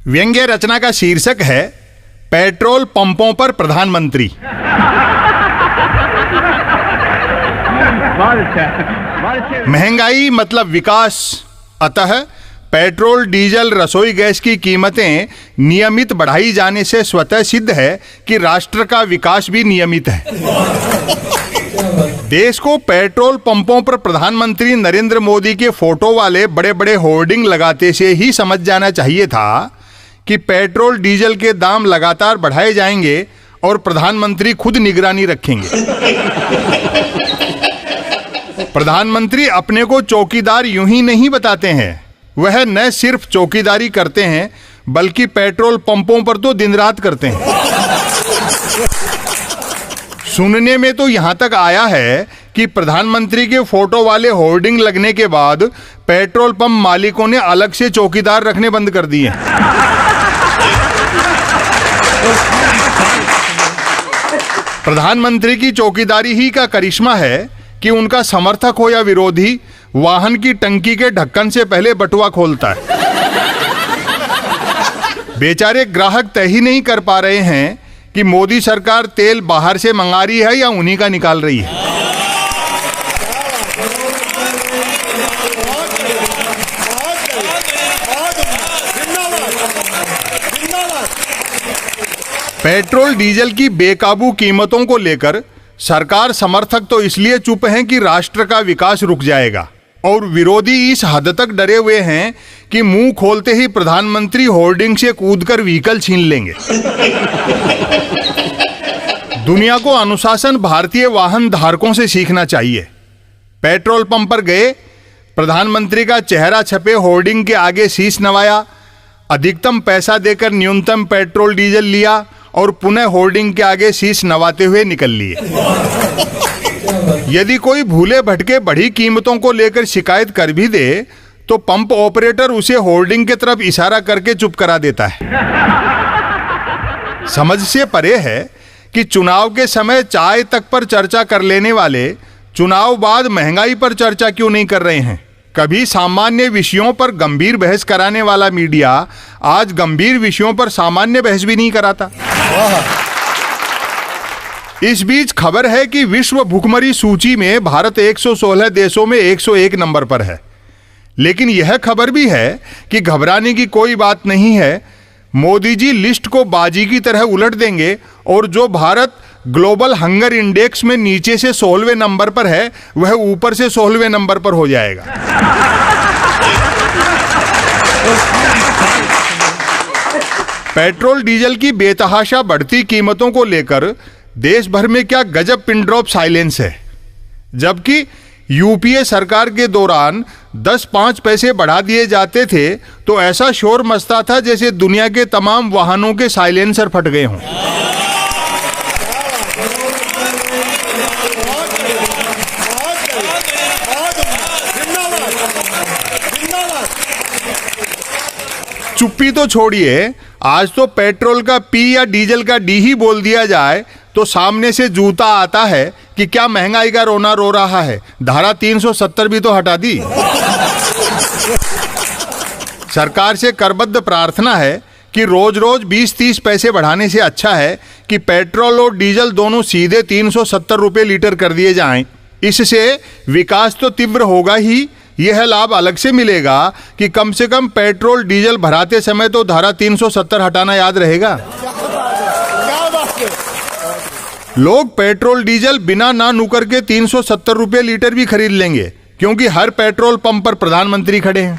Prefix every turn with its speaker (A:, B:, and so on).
A: व्यंग्य रचना का शीर्षक है पेट्रोल पंपों पर प्रधानमंत्री। महंगाई मतलब विकास, अतः पेट्रोल डीजल रसोई गैस की कीमतें नियमित बढ़ाई जाने से स्वतः सिद्ध है कि राष्ट्र का विकास भी नियमित है। देश को पेट्रोल पंपों पर प्रधानमंत्री नरेंद्र मोदी के फोटो वाले बड़े बड़े होर्डिंग लगाते से ही समझ जाना चाहिए था कि पेट्रोल डीजल के दाम लगातार बढ़ाए जाएंगे और प्रधानमंत्री खुद निगरानी रखेंगे। प्रधानमंत्री अपने को चौकीदार यूं ही नहीं बताते हैं, वह न सिर्फ चौकीदारी करते हैं बल्कि पेट्रोल पंपों पर तो दिन रात करते हैं। सुनने में तो यहां तक आया है कि प्रधानमंत्री के फोटो वाले होर्डिंग लगने के बाद पेट्रोल पंप मालिकों ने अलग से चौकीदार रखने बंद कर दिए। प्रधानमंत्री की चौकीदारी ही का करिश्मा है कि उनका समर्थक हो या विरोधी वाहन की टंकी के ढक्कन से पहले बटुआ खोलता है। बेचारे ग्राहक तय ही नहीं कर पा रहे हैं कि मोदी सरकार तेल बाहर से मंगा रही है या उन्हीं का निकाल रही है। पेट्रोल डीजल की बेकाबू कीमतों को लेकर सरकार समर्थक तो इसलिए चुप हैं कि राष्ट्र का विकास रुक जाएगा, और विरोधी इस हद तक डरे हुए हैं कि मुंह खोलते ही प्रधानमंत्री होर्डिंग से कूदकर व्हीकल छीन लेंगे। दुनिया को अनुशासन भारतीय वाहन धारकों से सीखना चाहिए। पेट्रोल पंप पर गए, प्रधानमंत्री का चेहरा छपे होर्डिंग के आगे शीश नवाया, अधिकतम पैसा देकर न्यूनतम पेट्रोल डीजल लिया और पुनः होर्डिंग के आगे शीश नवाते हुए निकल लिए। यदि कोई भूले भटके बढ़ी कीमतों को लेकर शिकायत कर भी दे तो पंप ऑपरेटर उसे होर्डिंग की तरफ इशारा करके चुप करा देता है। समझ से परे है कि चुनाव के समय चाय तक पर चर्चा कर लेने वाले चुनाव बाद महंगाई पर चर्चा क्यों नहीं कर रहे हैं। कभी सामान्य विषयों पर गंभीर बहस कराने वाला मीडिया आज गंभीर विषयों पर सामान्य बहस भी नहीं कराता। इस बीच खबर है कि विश्व भुखमरी सूची में भारत 116 देशों में 101 नंबर पर है। लेकिन यह खबर भी है कि घबराने की कोई बात नहीं है, मोदी जी लिस्ट को बाजी की तरह उलट देंगे और जो भारत ग्लोबल हंगर इंडेक्स में नीचे से 16वें नंबर पर है वह ऊपर से 16वें नंबर पर हो जाएगा। पेट्रोल डीजल की बेतहाशा बढ़ती कीमतों को लेकर देश भर में क्या गजब पिन ड्रॉप साइलेंस है। जबकि यूपीए सरकार के दौरान 10-5 पैसे बढ़ा दिए जाते थे तो ऐसा शोर मचता था जैसे दुनिया के तमाम वाहनों के साइलेंसर फट गए हों। चुप्पी तो छोड़िए, आज तो पेट्रोल का पी या डीजल का डी ही बोल दिया जाए तो सामने से जूता आता है कि क्या महंगाई का रोना रो रहा है, धारा 370 भी तो हटा दी। सरकार से करबद्ध प्रार्थना है कि रोज रोज 20-30 पैसे बढ़ाने से अच्छा है कि पेट्रोल और डीजल दोनों सीधे 370 रुपये लीटर कर दिए जाएं। इससे विकास तो तीव्र होगा ही, यह लाभ अलग से मिलेगा कि कम से कम पेट्रोल डीजल भराते समय तो धारा 370 हटाना याद रहेगा। लोग पेट्रोल डीजल बिना ना नुकर के 370 रुपये लीटर भी खरीद लेंगे क्योंकि हर पेट्रोल पंप पर प्रधानमंत्री खड़े हैं।